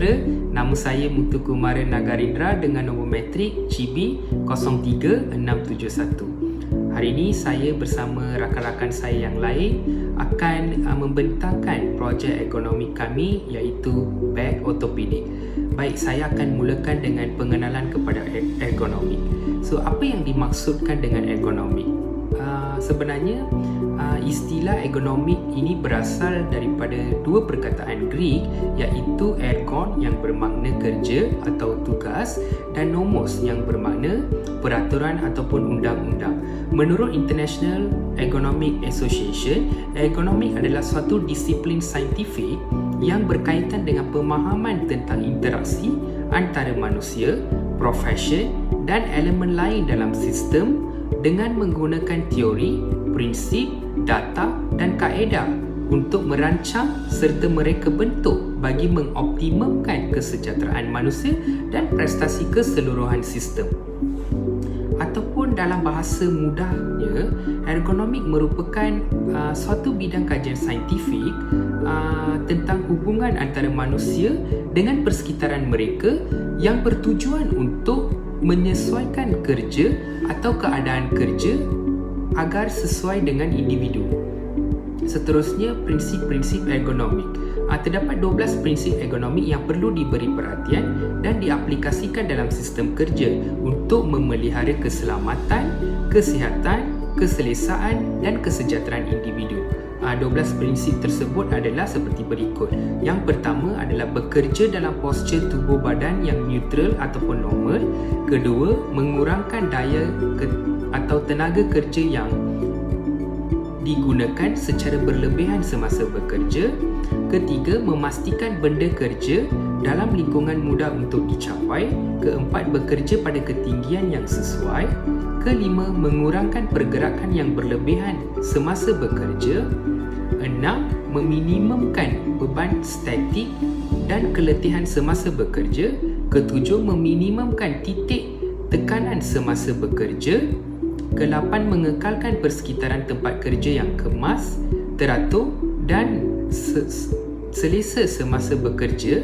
sejahtera. Nama saya Muthu Kumaran Nagarindra dengan nombor matrik GB03671. Hari ini saya bersama rakan-rakan saya yang lain akan membentangkan projek ekonomi kami iaitu Back Orthopedic. Baik, saya akan mulakan dengan pengenalan kepada ergonomik. So, apa yang dimaksudkan dengan ergonomik? Sebenarnya istilah ergonomik ini berasal daripada dua perkataan Greek iaitu ergon yang bermakna kerja atau tugas dan nomos yang bermakna peraturan ataupun undang-undang. Menurut International Ergonomic Association, ergonomik adalah suatu disiplin saintifik yang berkaitan dengan pemahaman tentang interaksi antara manusia, profesion dan elemen lain dalam sistem dengan menggunakan teori, prinsip, data dan kaedah untuk merancang serta mereka bentuk bagi mengoptimumkan kesejahteraan manusia dan prestasi keseluruhan sistem. Ataupun dalam bahasa mudahnya, ergonomik merupakan suatu bidang kajian saintifik tentang hubungan antara manusia dengan persekitaran mereka yang bertujuan untuk menyesuaikan kerja atau keadaan kerja agar sesuai dengan individu. Seterusnya, prinsip-prinsip ergonomik. Terdapat 12 prinsip ergonomik yang perlu diberi perhatian dan diaplikasikan dalam sistem kerja untuk memelihara keselamatan, kesihatan, keselesaan dan kesejahteraan individu. 12 prinsip tersebut adalah seperti berikut. Yang pertama adalah bekerja dalam postur tubuh badan yang neutral ataupun normal. Kedua, mengurangkan daya atau tenaga kerja yang digunakan secara berlebihan semasa bekerja. Ketiga, memastikan benda kerja dalam lingkungan mudah untuk dicapai. Keempat, bekerja pada ketinggian yang sesuai. Kelima, mengurangkan pergerakan yang berlebihan semasa bekerja. Enam, meminimumkan beban statik dan keletihan semasa bekerja. Ketujuh, meminimumkan titik tekanan semasa bekerja. Kelapan, mengekalkan persekitaran tempat kerja yang kemas, teratur dan selesa semasa bekerja.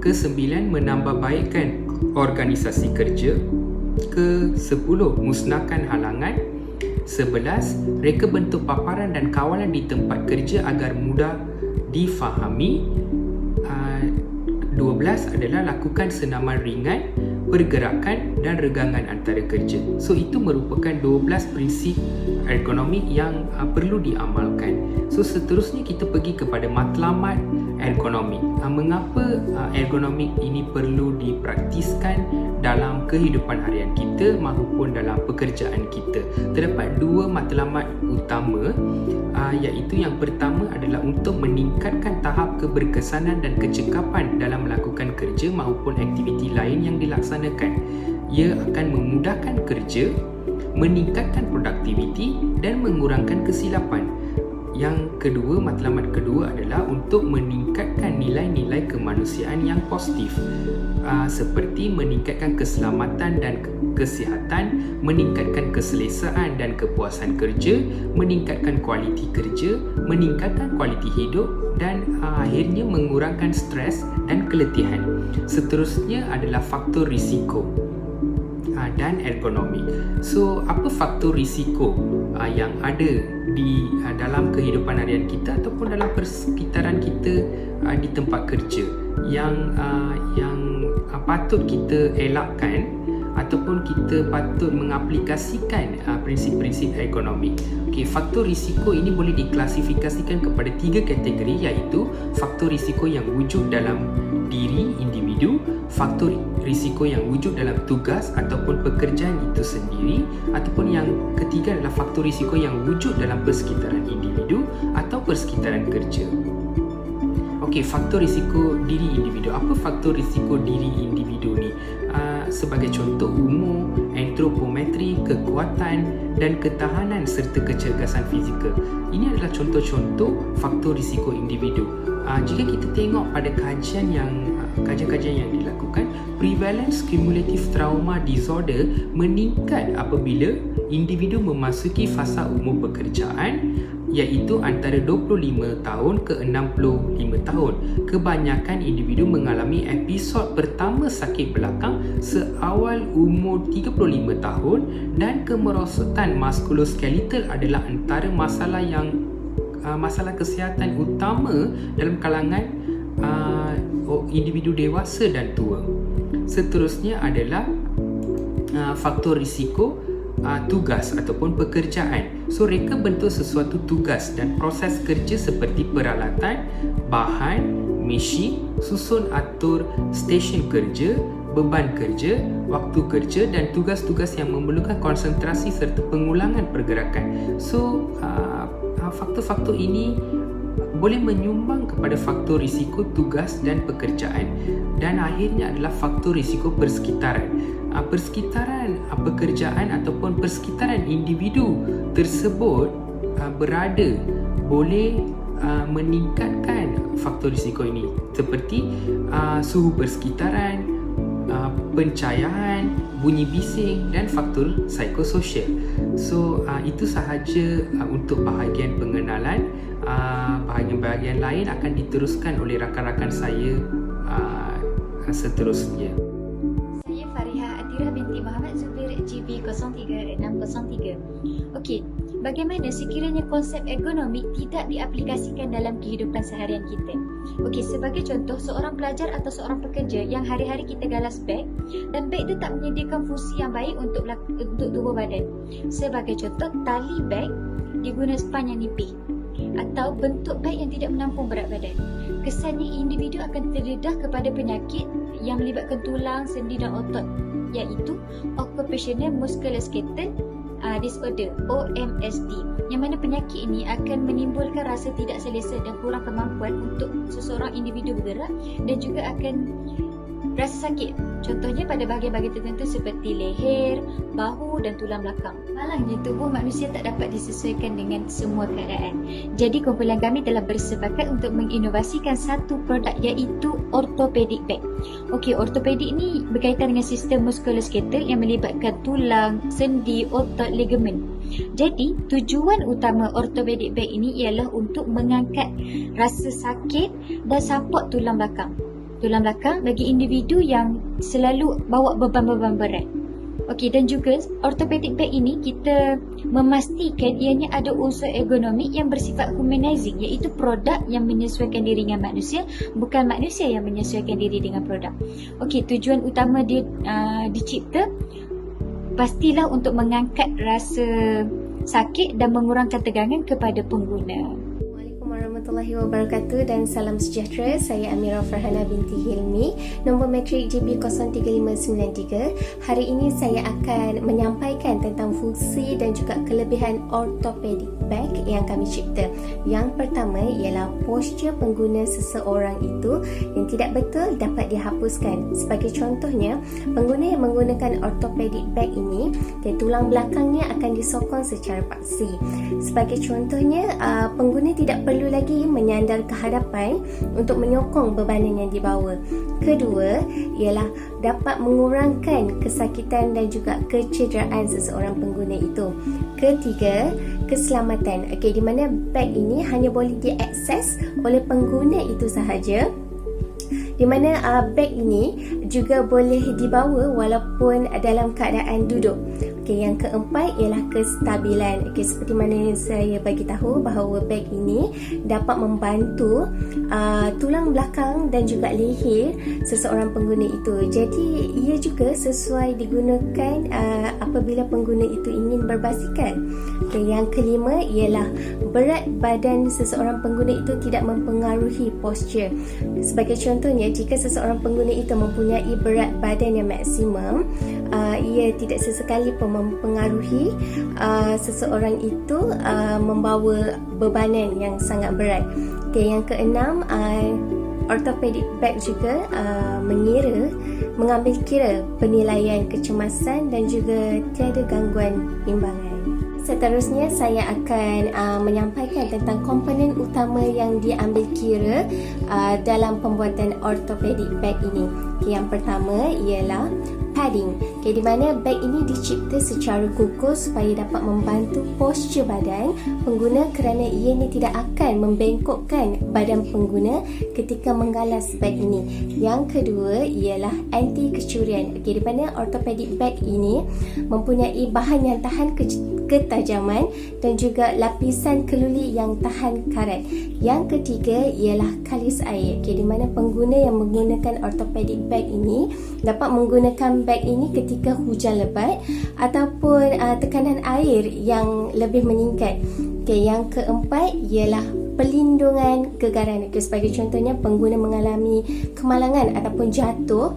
Kesembilan, menambahbaikkan organisasi kerja. Ke-10, musnahkan halangan. 11, reka bentuk paparan dan kawalan di tempat kerja agar mudah difahami. 12 adalah lakukan senaman ringan, pergerakan dan regangan antara kerja. So, itu merupakan 12 prinsip ergonomik yang perlu diamalkan. So, seterusnya kita pergi kepada matlamat ergonomik. Mengapa ergonomik ini perlu dipraktiskan dalam kehidupan harian kita maupun dalam pekerjaan kita? Terdapat dua matlamat utama, iaitu yang pertama adalah untuk meningkatkan tahap keberkesanan dan kecekapan dalam melakukan kerja maupun aktiviti lain yang dilaksanakan. Ia akan memudahkan kerja, meningkatkan produktiviti dan mengurangkan kesilapan. Yang kedua, matlamat kedua adalah untuk meningkatkan nilai-nilai kemanusiaan yang positif, seperti meningkatkan keselamatan dan kesihatan, meningkatkan keselesaan dan kepuasan kerja, meningkatkan kualiti kerja, meningkatkan kualiti hidup dan akhirnya mengurangkan stres dan keletihan. Seterusnya adalah faktor risiko dan ergonomik. So, apa faktor risiko yang ada di dalam kehidupan harian kita ataupun dalam persekitaran kita di tempat kerja yang patut kita elakkan ataupun kita patut mengaplikasikan prinsip-prinsip ergonomik. Okey, faktor risiko ini boleh diklasifikasikan kepada 3 kategori, iaitu faktor risiko yang wujud dalam diri individu, faktor risiko yang wujud dalam tugas ataupun pekerjaan itu sendiri, ataupun yang ketiga adalah faktor risiko yang wujud dalam persekitaran individu atau persekitaran kerja. Okey, faktor risiko diri individu. Apa faktor risiko diri individu ni? Sebagai contoh, umur, antropometri, kekuatan dan ketahanan serta kecergasan fizikal. Ini adalah contoh-contoh faktor risiko individu. Jika kita tengok pada kajian yang dilakukan, prevalence cumulative trauma disorder meningkat apabila individu memasuki fasa umur pekerjaan iaitu antara 25 tahun ke 65 tahun. Kebanyakan individu mengalami episod pertama sakit belakang seawal umur 35 tahun dan kemerosotan muskuloskeletal adalah antara masalah kesihatan utama dalam kalangan individu dewasa dan tua. Seterusnya adalah faktor risiko tugas ataupun pekerjaan. So, reka bentuk sesuatu tugas dan proses kerja seperti peralatan, bahan, mesin, susun atur stesen kerja, beban kerja, waktu kerja dan tugas-tugas yang memerlukan konsentrasi serta pengulangan pergerakan. So, faktor-faktor ini boleh menyumbang kepada faktor risiko tugas dan pekerjaan. Dan akhirnya adalah faktor risiko persekitaran. Persekitaran pekerjaan ataupun persekitaran individu tersebut berada boleh meningkatkan faktor risiko ini seperti suhu persekitaran, pencahayaan, bunyi bising dan faktor psikososial. So itu sahaja untuk bahagian pengenalan. Bahagian-bahagian lain akan diteruskan oleh rakan-rakan saya seterusnya. Saya Fariha Atira binti Muhammad Zubir GB 03603. Okey, bagaimana sekiranya konsep ergonomik tidak diaplikasikan dalam kehidupan seharian kita? Okey, sebagai contoh, seorang pelajar atau seorang pekerja yang hari-hari kita galas beg dan beg itu tak menyediakan fungsi yang baik untuk tubuh badan. Sebagai contoh, tali beg diguna span yang nipis atau bentuk beg yang tidak menampung berat badan. Kesannya individu akan terdedah kepada penyakit yang melibatkan tulang, sendi dan otot, iaitu Occupational Musculoskeletal Disorder OMSD, yang mana penyakit ini akan menimbulkan rasa tidak selesa dan kurang kemampuan untuk seseorang individu bergerak dan juga akan rasa sakit. Contohnya pada bahagian-bahagian tertentu seperti leher, bahu dan tulang belakang. Malangnya tubuh manusia tak dapat disesuaikan dengan semua keadaan. Jadi kumpulan kami telah bersepakat untuk menginovasikan satu produk iaitu orthopedic bag. Okey, orthopedic ini berkaitan dengan sistem muskuloskeletal yang melibatkan tulang, sendi, otot, ligamen. Jadi tujuan utama orthopedic bag ini ialah untuk mengangkat rasa sakit dan support tulang belakang bagi individu yang selalu bawa beban-beban berat. Okey, dan juga orthopedic bag ini kita memastikan ianya ada unsur ergonomik yang bersifat humanizing, iaitu produk yang menyesuaikan diri dengan manusia, bukan manusia yang menyesuaikan diri dengan produk. Okey, tujuan utama dia dicipta pastilah untuk mengangkat rasa sakit dan mengurangkan tegangan kepada pengguna. Warahmatullahi wabarakatuh dan salam sejahtera. Saya Amira Farhana binti Hilmi, nombor matrik GB 03593. Hari ini saya akan menyampaikan tentang fungsi dan juga kelebihan orthopedic bag yang kami cipta. Yang pertama ialah postur pengguna seseorang itu yang tidak betul dapat dihapuskan. Sebagai contohnya, pengguna yang menggunakan orthopedic bag ini, dan tulang belakangnya akan disokong secara paksi. Sebagai contohnya, pengguna tidak perlu lagi menyandar ke hadapan untuk menyokong bebanan yang dibawa. Kedua ialah dapat mengurangkan kesakitan dan juga kecederaan seseorang pengguna itu. Ketiga, keselamatan. Okey, di mana beg ini hanya boleh diakses oleh pengguna itu sahaja. Di mana beg ini juga boleh dibawa walaupun dalam keadaan duduk. Okey, yang keempat ialah kestabilan. Okey, seperti mana saya bagi tahu bahawa beg ini dapat membantu tulang belakang dan juga leher seseorang pengguna itu. Jadi ia juga sesuai digunakan apabila pengguna itu ingin berbasikal. Okey, yang kelima ialah berat badan seseorang pengguna itu tidak mempengaruhi postur. Sebagai contohnya, jika seseorang pengguna itu mempunyai berat badan yang maksimum, ia tidak sesekali pun mempengaruhi seseorang itu membawa bebanan yang sangat berat. Okay, yang keenam, orthopedic bag juga mengambil kira penilaian kecemasan dan juga tiada gangguan imbangan. Seterusnya saya akan menyampaikan tentang komponen utama yang diambil kira dalam pembuatan orthopedic bag ini. Yang pertama ialah padding, di mana beg ini dicipta secara kukuh supaya dapat membantu postur badan pengguna kerana ianya tidak akan membengkokkan badan pengguna ketika menggalas beg ini. Yang kedua ialah anti kecurian. Di mana orthopedic bag ini mempunyai bahan yang tahan ketajaman dan juga lapisan keluli yang tahan karat. Yang ketiga ialah kalis air. Di mana pengguna yang menggunakan orthopedic bag ini dapat menggunakan bag ini ketika hujan lebat ataupun tekanan air yang lebih meningkat. Yang keempat ialah pelindungan gegaran. Sebagai contohnya, pengguna mengalami kemalangan ataupun jatuh,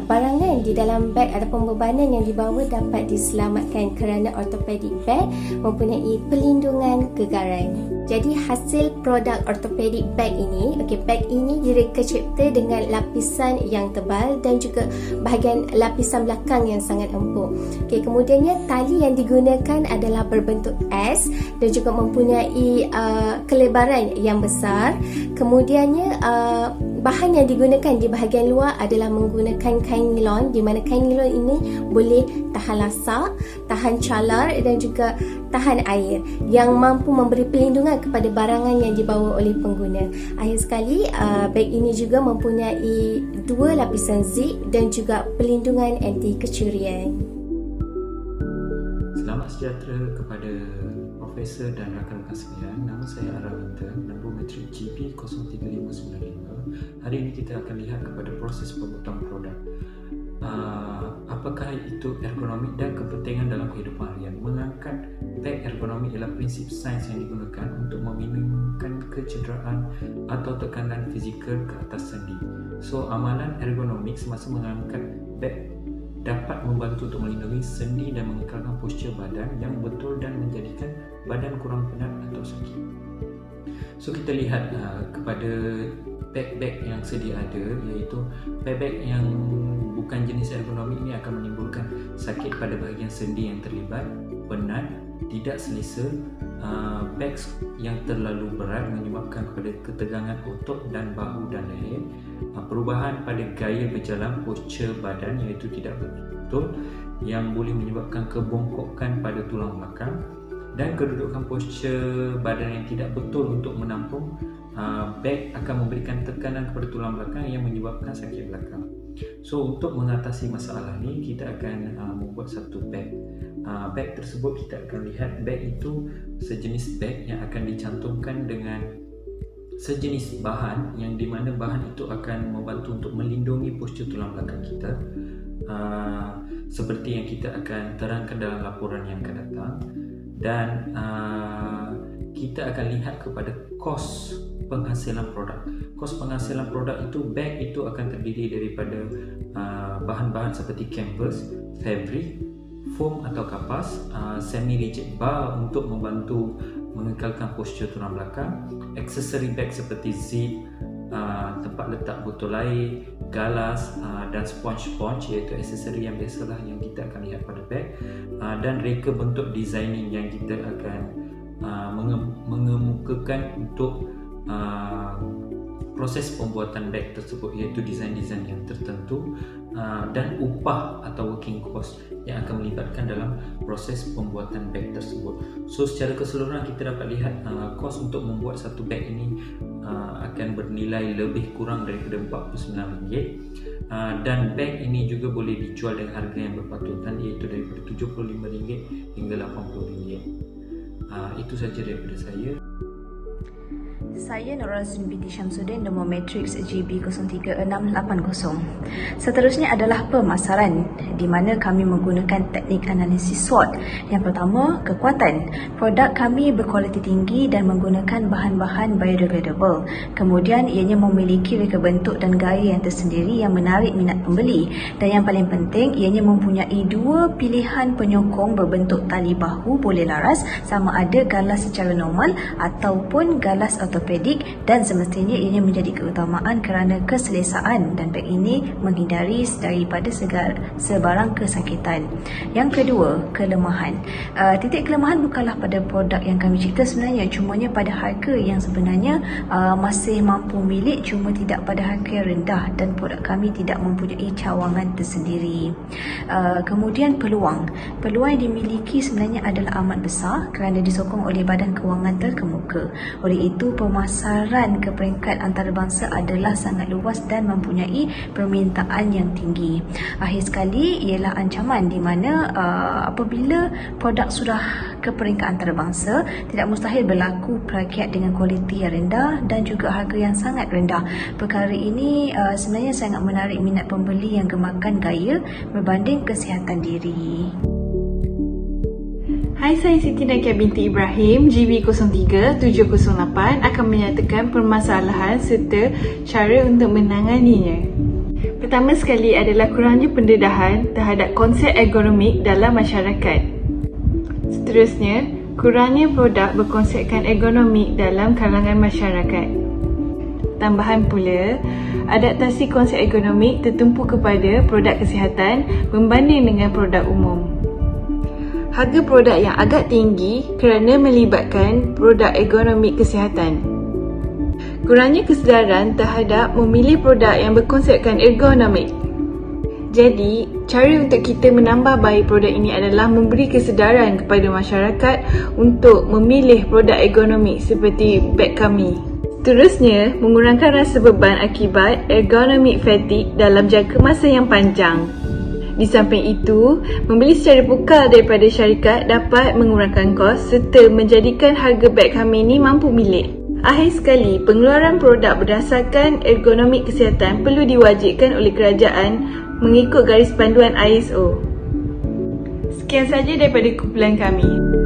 barangan di dalam beg ataupun bebanan yang dibawa dapat diselamatkan kerana orthopedic bag mempunyai pelindungan gegaran. Jadi hasil produk orthopedic bag ini, bag ini direka cipta dengan lapisan yang tebal dan juga bahagian lapisan belakang yang sangat empuk. Kemudiannya tali yang digunakan adalah berbentuk S dan juga mempunyai kelebaran yang besar. Kemudiannya bahan yang digunakan di bahagian luar adalah menggunakan kain nilon, di mana kain nilon ini boleh tahan lasak, tahan calar dan juga tahan air yang mampu memberi perlindungan kepada barangan yang dibawa oleh pengguna. Akhir sekali, beg ini juga mempunyai 2 lapisan zip dan juga perlindungan anti kecurian. Selamat sejahtera kepada Profesor dan rakan-rakan sekalian. Nama saya Ara Winter, nombor matrik GP 03595. Hari ini kita akan lihat kepada proses pembuatan produk. Apakah itu ergonomik dan kepentingan dalam kehidupan harian. Mengangkat beg ergonomik ialah prinsip sains yang digunakan untuk meminimkan kecederaan atau tekanan fizikal ke atas sendi. So, amalan ergonomik semasa mengangkat beg dapat membantu untuk melindungi sendi dan mengekalkan postur badan yang betul dan menjadikan badan kurang penat atau sakit. So, kita lihat kepada beg-beg yang sedia ada, iaitu beg-beg yang bukan jenis ergonomik ini akan menimbulkan sakit pada bahagian sendi yang terlibat, penat, tidak selesa. Beg yang terlalu berat menyebabkan kepada ketegangan otot dan bahu dan leher, perubahan pada gaya berjalan postur badan iaitu tidak betul yang boleh menyebabkan kebongkokan pada tulang belakang, dan kedudukan postur badan yang tidak betul untuk menampung beg akan memberikan tekanan kepada tulang belakang yang menyebabkan sakit belakang. So, untuk mengatasi masalah ni, kita akan membuat satu beg. Beg tersebut kita akan lihat beg itu sejenis beg yang akan dicantumkan dengan sejenis bahan yang di mana bahan itu akan membantu untuk melindungi postur tulang belakang kita. Seperti yang kita akan terangkan dalam laporan yang akan datang, dan kita akan lihat kepada kos penghasilan produk. Kos penghasilan produk itu, beg itu akan terdiri daripada bahan-bahan seperti canvas, fabric, foam atau kapas, semi-rigid bar untuk membantu mengekalkan postur tulang belakang, aksesori beg seperti zip, tempat letak botol air, galas dan sponge iaitu aksesori yang biasalah yang kita akan lihat pada beg, dan reka bentuk designing yang kita akan mengemukakan untuk proses pembuatan beg tersebut, iaitu desain-desain yang tertentu, dan upah atau working cost yang akan melibatkan dalam proses pembuatan beg tersebut. So, secara keseluruhan kita dapat lihat kos untuk membuat satu beg ini akan bernilai lebih kurang daripada RM49, dan beg ini juga boleh dijual dengan harga yang berpatutan, iaitu daripada RM75 hingga RM80. Itu saja daripada saya. Saya Nur Razin binti Syamsuddin, nombor matriks GB 03680. Seterusnya adalah pemasaran, di mana kami menggunakan teknik analisis SWOT. Yang pertama, kekuatan. Produk kami berkualiti tinggi dan menggunakan bahan-bahan biodegradable. Kemudian, ianya memiliki reka bentuk dan gaya yang tersendiri yang menarik minat pembeli. Dan yang paling penting, ianya mempunyai 2 pilihan penyokong berbentuk tali bahu boleh laras, sama ada galas secara normal ataupun galas ortopedi. ortopedik dan semestinya ianya menjadi keutamaan kerana keselesaan dan beg ini menghindari daripada sebarang kesakitan. Yang kedua, kelemahan. Titik kelemahan bukanlah pada produk yang kami cipta sebenarnya, cumanya pada harga yang sebenarnya masih mampu milik, cuma tidak pada harga yang rendah dan produk kami tidak mempunyai cawangan tersendiri. Kemudian peluang yang dimiliki sebenarnya adalah amat besar kerana disokong oleh Badan Kewangan Terkemuka. Oleh itu, pemasaran ke peringkat antarabangsa adalah sangat luas dan mempunyai permintaan yang tinggi. Akhir sekali ialah ancaman di mana apabila produk sudah ke peringkat antarabangsa, tidak mustahil berlaku perakiat dengan kualiti yang rendah dan juga harga yang sangat rendah. Perkara ini sebenarnya sangat menarik minat pembeli yang gemakan gaya berbanding kesihatan diri. Hai, saya Siti Nakia binti Ibrahim, GB03-708 akan menyatakan permasalahan serta cara untuk menanganinya. Pertama sekali adalah kurangnya pendedahan terhadap konsep ergonomik dalam masyarakat. Seterusnya, kurangnya produk berkonsepkan ergonomik dalam kalangan masyarakat. Tambahan pula, adaptasi konsep ergonomik tertumpu kepada produk kesihatan berbanding dengan produk umum. Harga produk yang agak tinggi kerana melibatkan produk ergonomik kesihatan. Kurangnya kesedaran terhadap memilih produk yang berkonsepkan ergonomik. Jadi, cara untuk kita menambah baik produk ini adalah memberi kesedaran kepada masyarakat untuk memilih produk ergonomik seperti beg kami. Seterusnya, mengurangkan rasa beban akibat ergonomic fatigue dalam jangka masa yang panjang. Di samping itu, membeli secara pukal daripada syarikat dapat mengurangkan kos serta menjadikan harga beg kami ini mampu milik. Akhir sekali, pengeluaran produk berdasarkan ergonomik kesihatan perlu diwajibkan oleh kerajaan mengikut garis panduan ISO. Sekian saja daripada kumpulan kami.